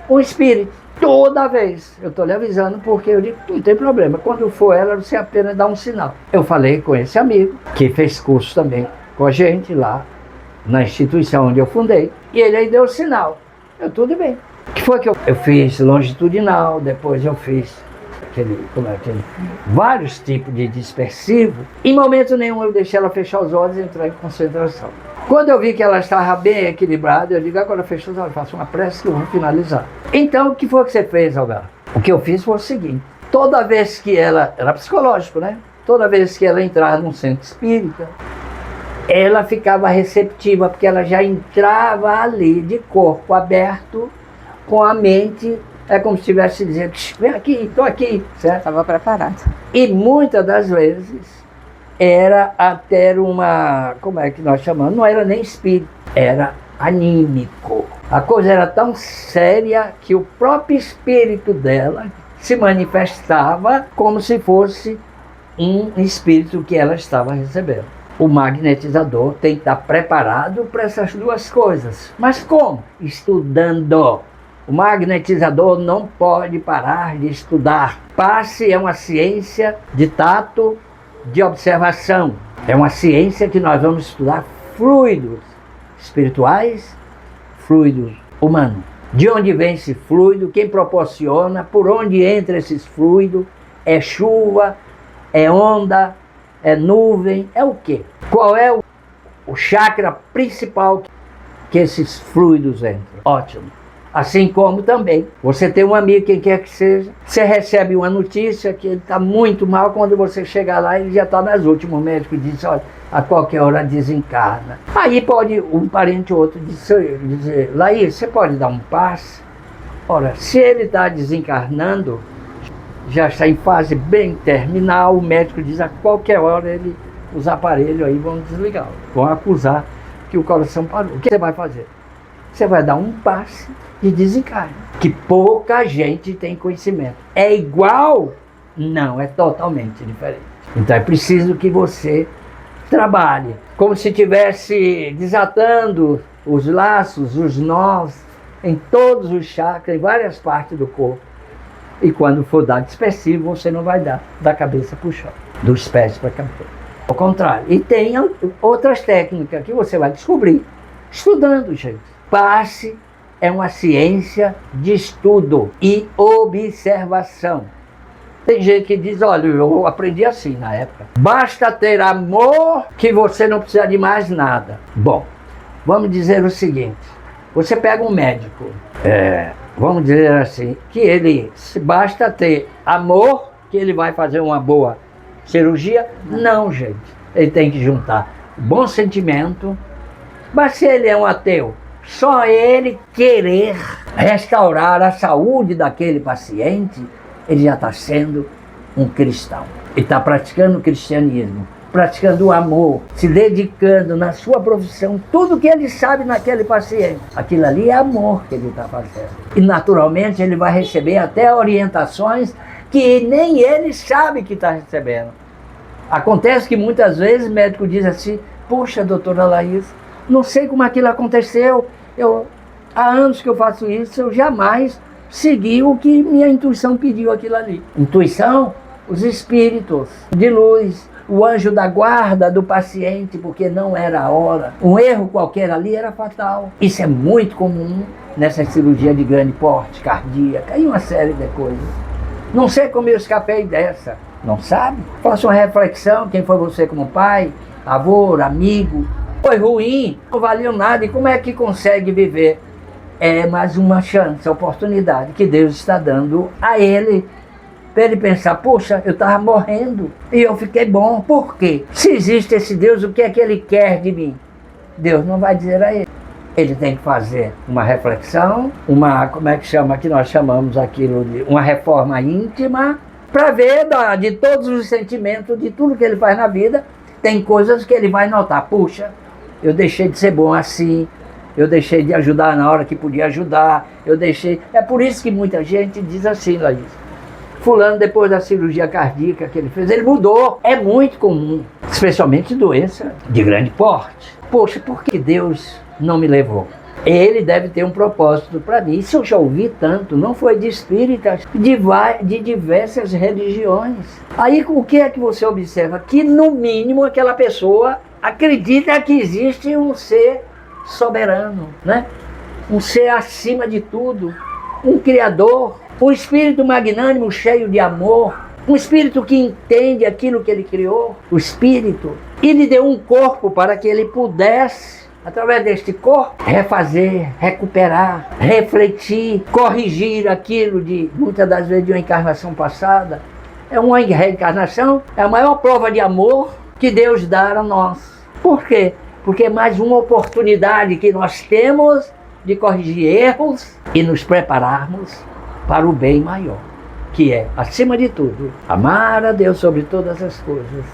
um espírito. Toda vez, eu estou lhe avisando porque eu digo, não tem problema, quando for ela, você apenas dá um sinal. Eu falei com esse amigo, que fez curso também com a gente lá, na instituição onde eu fundei, e ele aí deu o sinal. Eu, tudo bem. O que foi que eu fiz? Longitudinal, depois eu fiz vários tipos de dispersivo. Em momento nenhum eu deixei ela fechar os olhos e entrar em concentração. Quando eu vi que ela estava bem equilibrada, eu digo, agora fecha os olhos, faço uma prece que eu vou finalizar. Então, o que foi que você fez, Alberto? O que eu fiz foi o seguinte, toda vez que ela, era psicológico, né? Toda vez que ela entrava num centro espírita, ela ficava receptiva, porque ela já entrava ali de corpo aberto, com a mente. É como se estivesse dizendo, vem aqui, estou aqui, certo? Estava preparado. E muitas das vezes era até uma, como é que nós chamamos? Não era nem espírito, era anímico. A coisa era tão séria que o próprio espírito dela se manifestava como se fosse um espírito que ela estava recebendo. O magnetizador tem que estar preparado para essas duas coisas. Mas como? Estudando. O magnetizador não pode parar de estudar. Passe é uma ciência de tato, de observação. É uma ciência que nós vamos estudar fluidos espirituais, fluidos humanos. De onde vem esse fluido, quem proporciona, por onde entra esses fluidos, é chuva, é onda, é nuvem, é o quê? Qual é o chakra principal que esses fluidos entram? Ótimo. Assim como também, você tem um amigo, quem quer que seja, você recebe uma notícia que ele está muito mal, quando você chegar lá, ele já está nas últimas, o médico diz, olha, a qualquer hora desencarna. Aí pode um parente ou outro dizer, Laís, você pode dar um passe? Ora, se ele está desencarnando, já está em fase bem terminal, o médico diz, a qualquer hora os aparelhos aí vão desligar, vão acusar que o coração parou. O que você vai fazer? Você vai dar um passe de desencarne, que pouca gente tem conhecimento. É igual? Não, é totalmente diferente. Então é preciso que você trabalhe, como se estivesse desatando os laços, os nós, em todos os chakras, em várias partes do corpo. E quando for dar dispersivo, você não vai dar da cabeça para o chão, dos pés para a cabeça. Ao contrário. E tem outras técnicas que você vai descobrir estudando, gente. Passe é uma ciência de estudo e observação. Tem gente que diz, olha, eu aprendi assim na época. Basta ter amor que você não precisa de mais nada. Bom, vamos dizer o seguinte. Você pega um médico, vamos dizer assim, que ele, basta ter amor que ele vai fazer uma boa cirurgia. Não, gente. Ele tem que juntar bom sentimento. Mas se ele é um ateu, só ele querer restaurar a saúde daquele paciente, ele já está sendo um cristão. Ele está praticando o cristianismo. praticando o amor, se dedicando na sua profissão, tudo que ele sabe naquele paciente. Aquilo ali é amor que ele está fazendo. E naturalmente ele vai receber até orientações que nem ele sabe que está recebendo. Acontece que muitas vezes o médico diz assim: poxa, doutora Laís, não sei como aquilo aconteceu, há anos que eu faço isso, eu jamais segui o que minha intuição pediu aquilo ali. Intuição, os espíritos de luz, o anjo da guarda do paciente, porque não era a hora. Um erro qualquer ali era fatal. Isso é muito comum nessa cirurgia de grande porte, cardíaca e uma série de coisas. Não sei como eu escapei dessa. Não sabe? Faça uma reflexão, quem foi você como pai, avô, amigo. Foi ruim, não valeu nada, e como é que consegue viver? É mais uma chance, oportunidade que Deus está dando a ele, para ele pensar: poxa, eu estava morrendo e eu fiquei bom. Por quê? Se existe esse Deus, o que é que ele quer de mim? Deus não vai dizer a ele. Ele tem que fazer uma reflexão, como é que chama, que nós chamamos aquilo de uma reforma íntima, para ver de todos os sentimentos, de tudo que ele faz na vida. Tem coisas que ele vai notar: puxa, eu deixei de ser bom assim, eu deixei de ajudar na hora que podia ajudar, É por isso que muita gente diz assim: Laís, fulano, depois da cirurgia cardíaca que ele fez, ele mudou. É muito comum, especialmente doença de grande porte. Poxa, por que Deus não me levou? Ele deve ter um propósito para mim. Isso eu já ouvi tanto, não foi de espíritas, de diversas religiões. Aí o que é que você observa? Que no mínimo aquela pessoa acredita que existe um ser soberano, né? Um ser acima de tudo, um criador, um espírito magnânimo cheio de amor, um espírito que entende aquilo que ele criou, o espírito, e lhe deu um corpo para que ele pudesse, através deste corpo, refazer, recuperar, refletir, corrigir aquilo muitas das vezes de uma encarnação passada. É uma reencarnação, é a maior prova de amor que Deus dá a nós. Por quê? Porque é mais uma oportunidade que nós temos de corrigir erros e nos prepararmos para o bem maior, que é, acima de tudo, amar a Deus sobre todas as coisas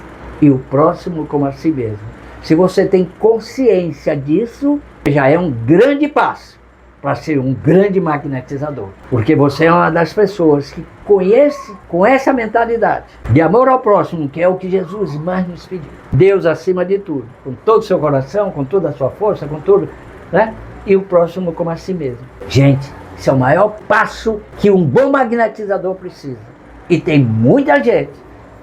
e o próximo como a si mesmo. Se você tem consciência disso, já é um grande passo para ser um grande magnetizador, porque você é uma das pessoas que conhece com essa mentalidade de amor ao próximo, que é o que Jesus mais nos pediu. Deus acima de tudo, com todo o seu coração, com toda a sua força, com tudo, né? E o próximo como a si mesmo. Gente, esse é o maior passo que um bom magnetizador precisa. E tem muita gente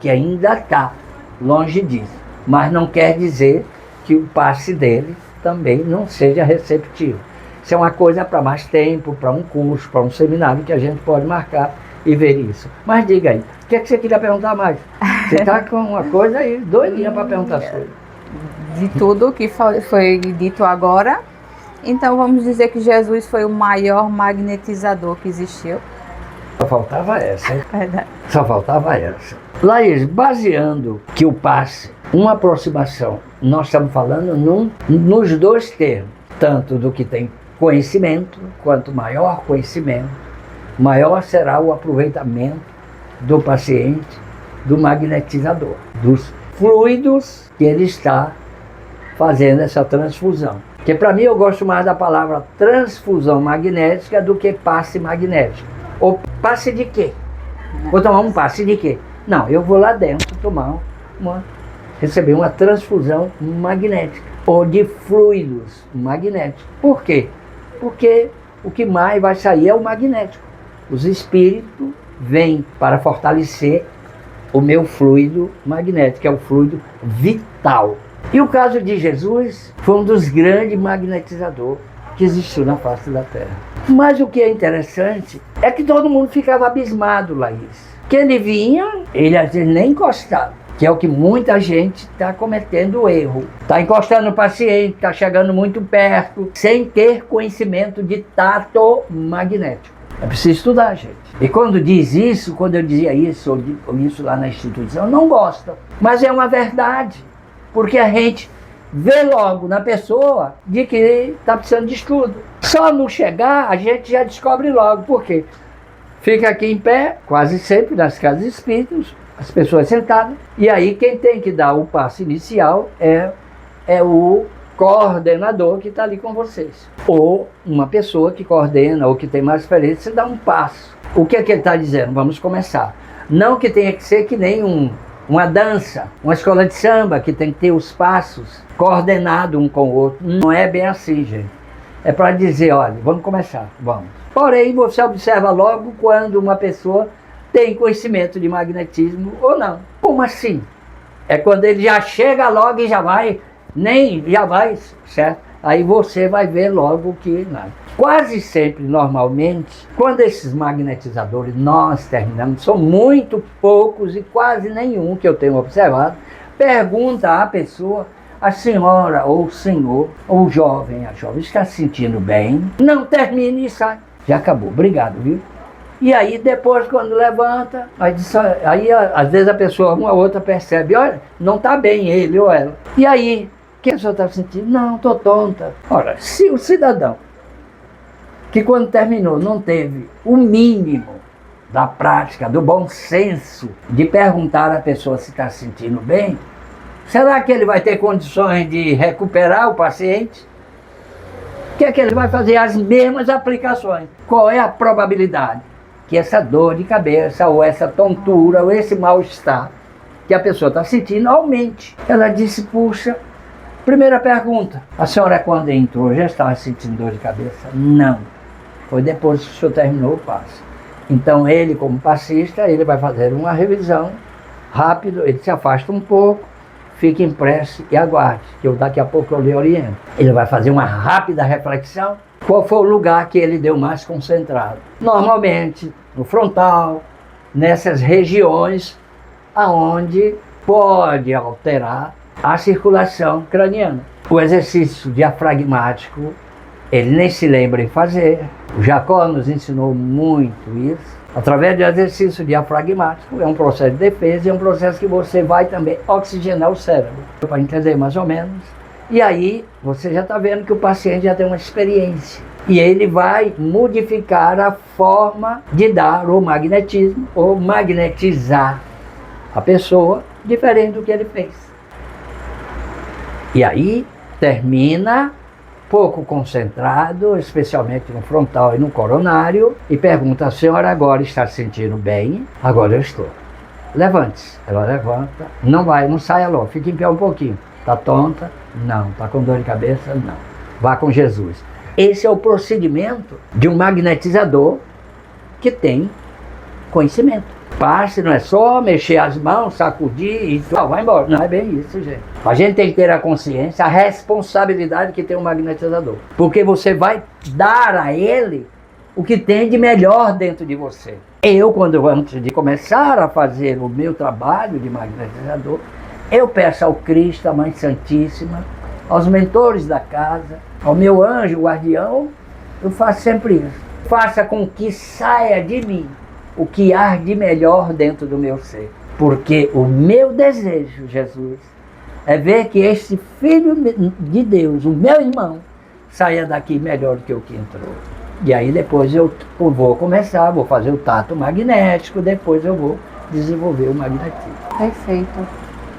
que ainda está longe disso, mas não quer dizer que o passe dele também não seja receptivo. Isso é uma coisa para mais tempo, para um curso, para um seminário que a gente pode marcar e ver isso. Mas diga aí, o que é que você queria perguntar mais? Você está com uma coisa aí, doidinha para perguntar sobre. De tudo que foi dito agora, então vamos dizer que Jesus foi o maior magnetizador que existiu. Só faltava essa, hein? Verdade. Só faltava essa. Laís, baseando que o passe, uma aproximação, nós estamos falando nos dois termos, tanto do que tem conhecimento, quanto maior conhecimento, maior será o aproveitamento do paciente, do magnetizador, dos fluidos que ele está fazendo essa transfusão. Porque para mim eu gosto mais da palavra transfusão magnética do que passe magnético. Ou passe de quê? Vou tomar um passe de quê? Não, eu vou lá dentro receber uma transfusão magnética ou de fluidos magnéticos. Por quê? Porque o que mais vai sair é o magnético. Os espíritos vêm para fortalecer o meu fluido magnético, que é o fluido vital. E o caso de Jesus foi um dos grandes magnetizadores que existiu na face da Terra. Mas o que é interessante é que todo mundo ficava abismado, Laís. Que ele vinha, ele às vezes nem encostava, que é o que muita gente está cometendo o erro. Está encostando no paciente, está chegando muito perto, sem ter conhecimento de tato magnético. É preciso estudar, gente. E quando diz isso, quando eu dizia isso, ou isso lá na instituição, não gosta. Mas é uma verdade, porque a gente vê logo na pessoa de que está precisando de estudo. Só no chegar, a gente já descobre logo. Por quê? Fica aqui em pé, quase sempre nas casas espíritas, as pessoas sentadas, e aí quem tem que dar o passo inicial é o coordenador que está ali com vocês. Ou uma pessoa que coordena, ou que tem mais experiência, dá um passo. O que é que ele está dizendo? Vamos começar. Não que tenha que ser que nem uma dança, uma escola de samba, que tem que ter os passos coordenados um com o outro. Não é bem assim, gente. É para dizer, olha, vamos começar, vamos. Porém, você observa logo quando uma pessoa tem conhecimento de magnetismo ou não. Como assim? É quando ele já chega logo e já vai, certo? Aí você vai ver logo que nada. Quase sempre, normalmente, quando esses magnetizadores nós terminamos, são muito poucos e quase nenhum que eu tenho observado, pergunta à pessoa, a senhora ou o senhor, ou o jovem, a jovem, está se sentindo bem? Não, termine e sai. Já acabou, obrigado, viu? E aí depois quando levanta, aí às vezes a pessoa, uma ou outra percebe, olha, não está bem ele ou ela. E aí, o que a pessoa está sentindo? Não, estou tonta. Ora, se o cidadão, que quando terminou não teve o mínimo da prática, do bom senso, de perguntar à pessoa se está se sentindo bem, será que ele vai ter condições de recuperar o paciente? O que é que ele vai fazer? As mesmas aplicações. Qual é a probabilidade que essa dor de cabeça, ou essa tontura, ou esse mal-estar que a pessoa está sentindo aumente? Ela disse, puxa, primeira pergunta, a senhora quando entrou já estava sentindo dor de cabeça? Não, foi depois que o senhor terminou o passo. Então ele, como passista, ele vai fazer uma revisão rápido, ele se afasta um pouco, fique em prece e aguarde, que daqui a pouco eu lhe oriento. Ele vai fazer uma rápida reflexão, qual foi o lugar que ele deu mais concentrado. Normalmente, no frontal, nessas regiões aonde pode alterar a circulação craniana. O exercício diafragmático, ele nem se lembra em fazer. O Jacó nos ensinou muito isso. Através do exercício diafragmático, é um processo de defesa, é um processo que você vai também oxigenar o cérebro, para entender mais ou menos. E aí, você já está vendo que o paciente já tem uma experiência. E ele vai modificar a forma de dar o magnetismo, ou magnetizar a pessoa, diferente do que ele fez. E aí, termina pouco concentrado, especialmente no frontal e no coronário, e pergunta, a senhora agora está se sentindo bem? Agora eu estou. Levante-se. Ela levanta, não saia logo, fique em pé um pouquinho. Está tonta? Não. Está com dor de cabeça? Não. Vá com Jesus. Esse é o procedimento de um magnetizador que tem conhecimento. Passe não é só mexer as mãos, sacudir e vai embora. Não é bem isso, gente. A gente tem que ter a consciência, a responsabilidade que tem um magnetizador. Porque você vai dar a ele o que tem de melhor dentro de você. Antes de começar a fazer o meu trabalho de magnetizador, eu peço ao Cristo, à Mãe Santíssima, aos mentores da casa, ao meu anjo guardião, eu faço sempre isso. Faça com que saia de mim o que há de melhor dentro do meu ser. Porque o meu desejo, Jesus, é ver que este Filho de Deus, o meu irmão, saia daqui melhor do que o que entrou. E aí depois eu vou vou fazer o tato magnético, depois eu vou desenvolver o magnetismo. Perfeito.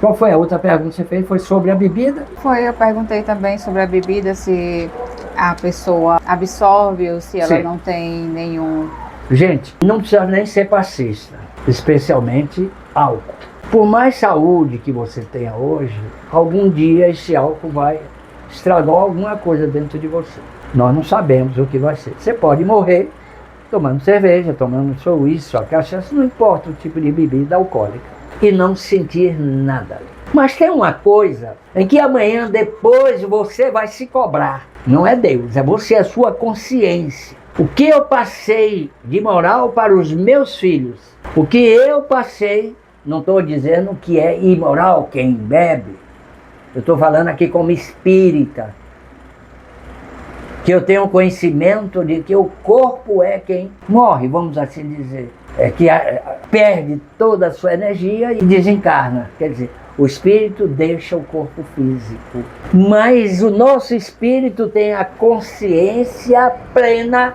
Qual foi a outra pergunta que você fez? Foi sobre a bebida? Eu perguntei também sobre a bebida, se a pessoa absorve ou se ela Sim. não tem nenhum... Gente, não precisa nem ser passista, especialmente álcool. Por mais saúde que você tenha hoje, algum dia esse álcool vai estragar alguma coisa dentro de você. Nós não sabemos o que vai ser. Você pode morrer tomando cerveja, tomando seu uísque, sua cachaça, não importa o tipo de bebida alcoólica, e não sentir nada. Mas tem uma coisa em que amanhã, depois, você vai se cobrar. Não é Deus, é você, a sua consciência. O que eu passei de moral para os meus filhos, o que eu passei, não estou dizendo que é imoral quem bebe, eu estou falando aqui como espírita, que eu tenho conhecimento de que o corpo é quem morre, vamos assim dizer, que perde toda a sua energia e desencarna, quer dizer, o espírito deixa o corpo físico, mas o nosso espírito tem a consciência plena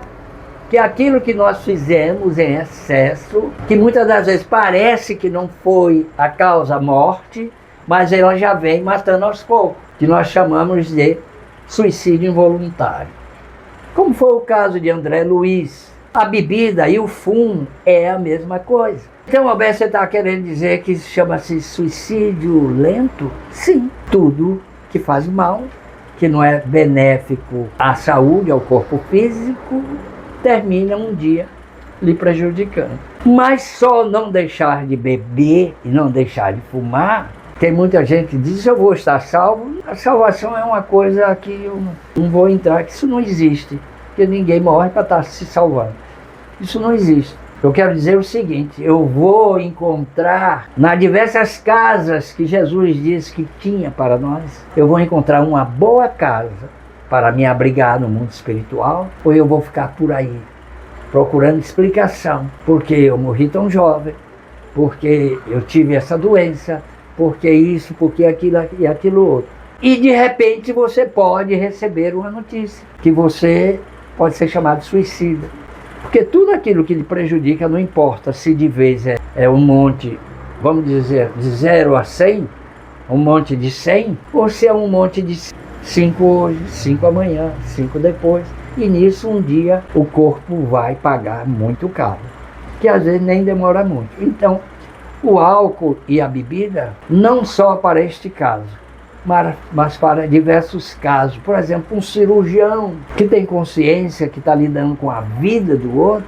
que aquilo que nós fizemos em excesso, que muitas das vezes parece que não foi a causa morte, mas ela já vem matando aos poucos, que nós chamamos de suicídio involuntário. Como foi o caso de André Luiz. A bebida e o fumo é a mesma coisa. Então, Alberto, você está querendo dizer que chama-se suicídio lento? Sim, tudo que faz mal, que não é benéfico à saúde, ao corpo físico, termina um dia lhe prejudicando. Mas só não deixar de beber e não deixar de fumar, tem muita gente que diz, eu vou estar salvo. A salvação é uma coisa que eu não vou entrar, que isso não existe, porque ninguém morre para estar se salvando. Isso não existe. Eu quero dizer o seguinte, eu vou encontrar nas diversas casas que Jesus disse que tinha para nós, eu vou encontrar uma boa casa para me abrigar no mundo espiritual, ou eu vou ficar por aí procurando explicação, porque eu morri tão jovem, porque eu tive essa doença, porque isso, porque aquilo e aquilo outro. E de repente você pode receber uma notícia, que você pode ser chamado suicida. Porque tudo aquilo que lhe prejudica, não importa se de vez é um monte, vamos dizer, de 0 a 100, um monte de 100, ou se é um monte de 5 hoje, 5 amanhã, 5 depois. E nisso um dia o corpo vai pagar muito caro, que às vezes nem demora muito. Então, o álcool e a bebida, não só para este caso, mas para diversos casos. Por exemplo, um cirurgião que tem consciência, que está lidando com a vida do outro,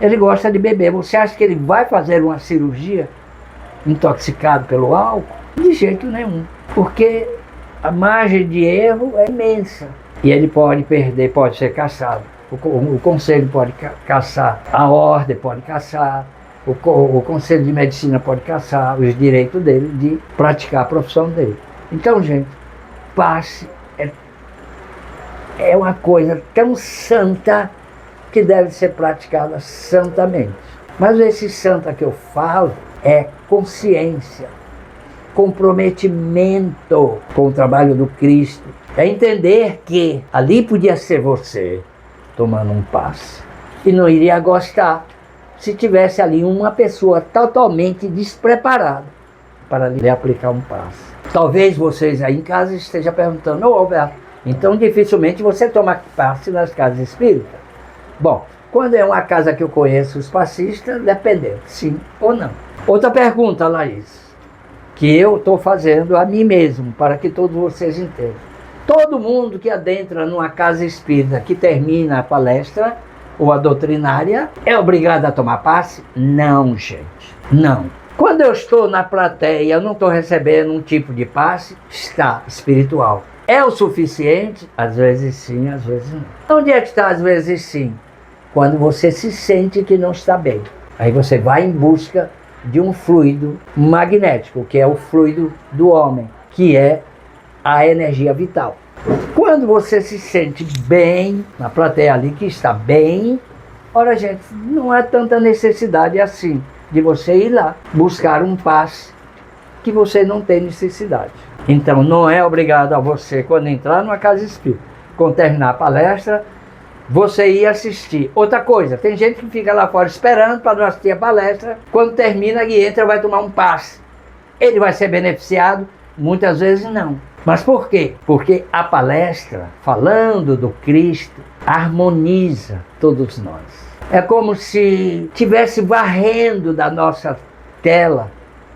ele gosta de beber. Você acha que ele vai fazer uma cirurgia intoxicado pelo álcool? De jeito nenhum, porque a margem de erro é imensa. E ele pode perder, pode ser cassado. O conselho pode cassar, a ordem pode cassar, o conselho de medicina pode cassar os direitos dele de praticar a profissão dele. Então, gente, passe é uma coisa tão santa que deve ser praticada santamente. Mas esse santa que eu falo é consciência, comprometimento com o trabalho do Cristo. É entender que ali podia ser você tomando um passe e não iria gostar se tivesse ali uma pessoa totalmente despreparada para lhe aplicar um passe. Talvez vocês aí em casa estejam perguntando, ô Alberto, então dificilmente você toma passe nas casas espíritas? Bom, quando é uma casa que eu conheço os passistas, dependendo, sim ou não. Outra pergunta, Laís, que eu estou fazendo a mim mesmo, para que todos vocês entendam. Todo mundo que adentra numa casa espírita que termina a palestra ou a doutrinária é obrigado a tomar passe? Não, gente, não. Quando eu estou na plateia, eu não estou recebendo um tipo de passe, está espiritual. É o suficiente? Às vezes sim, às vezes não. Onde é que está às vezes sim? Quando você se sente que não está bem. Aí você vai em busca de um fluido magnético, que é o fluido do homem, que é a energia vital. Quando você se sente bem, na plateia ali que está bem, ora gente, não há tanta necessidade assim de você ir lá buscar um passe que você não tem necessidade. Então não é obrigado a você, quando entrar numa casa espírita, quando terminar a palestra, você ir assistir. Outra coisa, tem gente que fica lá fora esperando para não assistir a palestra, quando termina e entra vai tomar um passe. Ele vai ser beneficiado? Muitas vezes não. Mas por quê? Porque a palestra, falando do Cristo, harmoniza todos nós. É como se estivesse varrendo da nossa tela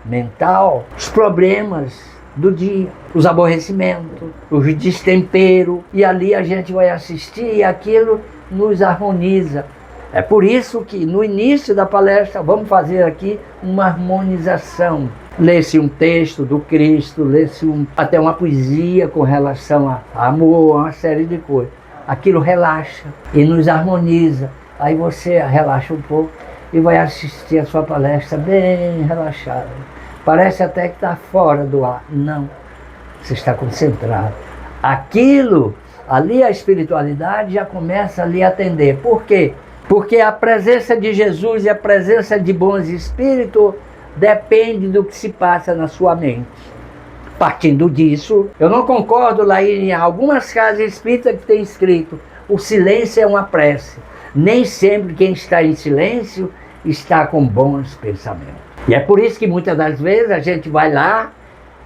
mental os problemas do dia, os aborrecimentos, os destemperos, e ali a gente vai assistir e aquilo nos harmoniza. É por isso que no início da palestra vamos fazer aqui uma harmonização. Lê-se um texto do Cristo, lê-se até uma poesia com relação a amor, uma série de coisas. Aquilo relaxa e nos harmoniza. Aí você relaxa um pouco e vai assistir a sua palestra bem relaxado. Parece até que está fora do ar. Não, você está concentrado. Aquilo, ali a espiritualidade já começa a lhe atender. Por quê? Porque a presença de Jesus e a presença de bons espíritos depende do que se passa na sua mente. Partindo disso, eu não concordo lá em algumas casas espíritas que tem escrito: o silêncio é uma prece. Nem sempre quem está em silêncio está com bons pensamentos. E é por isso que muitas das vezes a gente vai lá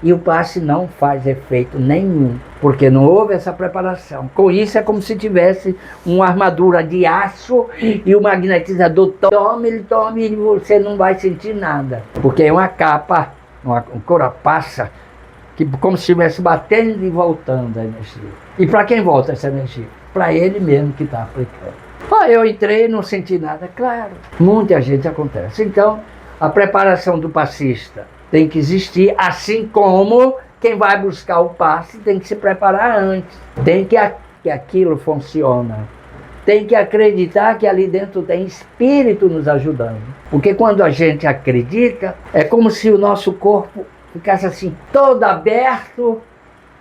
e o passe não faz efeito nenhum, porque não houve essa preparação. Com isso é como se tivesse uma armadura de aço e o magnetizador tome e você não vai sentir nada, porque é uma capa, uma coroaça, que como se estivesse batendo e voltando a energia. E para quem volta essa energia? Para ele mesmo que está aplicando. Eu entrei e não senti nada, claro. Muita gente acontece. Então, a preparação do passista tem que existir, assim como quem vai buscar o passe tem que se preparar antes. Tem que aquilo funciona. Tem que acreditar que ali dentro tem espírito nos ajudando. Porque quando a gente acredita, é como se o nosso corpo ficasse assim, todo aberto,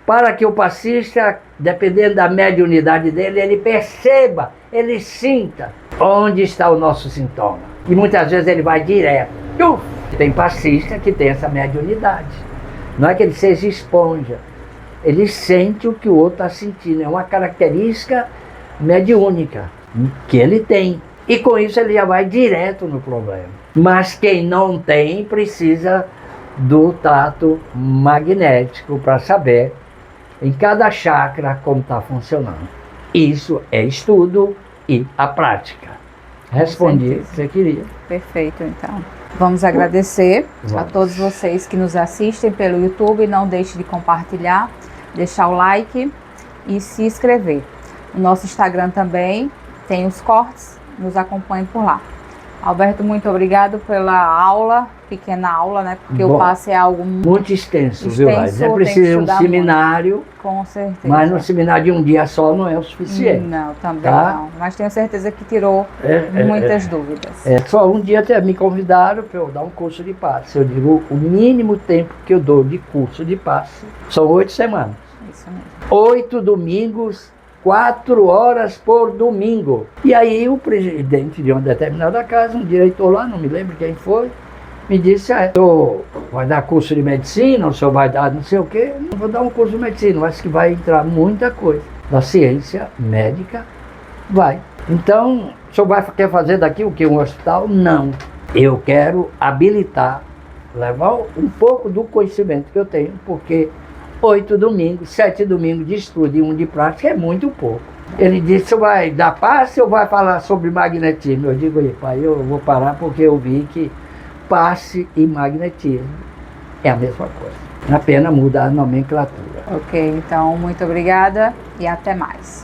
para que o passista, dependendo da mediunidade dele, ele perceba, ele sinta onde está o nosso sintoma. E muitas vezes ele vai direto. Tem passista que tem essa mediunidade. Não é que ele seja esponja. Ele sente o que o outro está sentindo. É uma característica mediúnica que ele tem. E com isso ele já vai direto no problema. Mas quem não tem precisa do tato magnético para saber em cada chakra como está funcionando. Isso é estudo e a prática. Respondi o que você queria. Perfeito, então. Vamos agradecer a todos vocês que nos assistem pelo YouTube. Não deixe de compartilhar, deixar o like e se inscrever. O nosso Instagram também tem os cortes, nos acompanhe por lá. Alberto, muito obrigado pela aula, pequena aula, né? Porque o passe é algo muito extenso, viu, Laís? É preciso um seminário. Muito. Com certeza. Mas no seminário de um dia só não é o suficiente. Não, também não. Mas tenho certeza que tirou muitas dúvidas. Só um dia até me convidaram para eu dar um curso de passe. Eu digo, o mínimo tempo que eu dou de curso de passe são 8 semanas. Isso mesmo. 8 domingos, 4 horas por domingo. E aí o presidente de uma determinada casa, um diretor lá, não me lembro quem foi, me disse, o senhor vai dar curso de medicina, o senhor vai dar não sei o quê. Não vou dar um curso de medicina, mas que vai entrar muita coisa da ciência médica, vai. Então, o senhor quer fazer daqui o quê? Um hospital? Não. Eu quero habilitar, levar um pouco do conhecimento que eu tenho, porque 8 domingos, 7 domingos de estudo e 1 de prática é muito pouco. Ele disse, você vai dar passe ou vai falar sobre magnetismo? Eu digo, pai, eu vou parar porque eu vi que passe e magnetismo é a mesma coisa. Apenas muda a nomenclatura. Ok, então muito obrigada e até mais.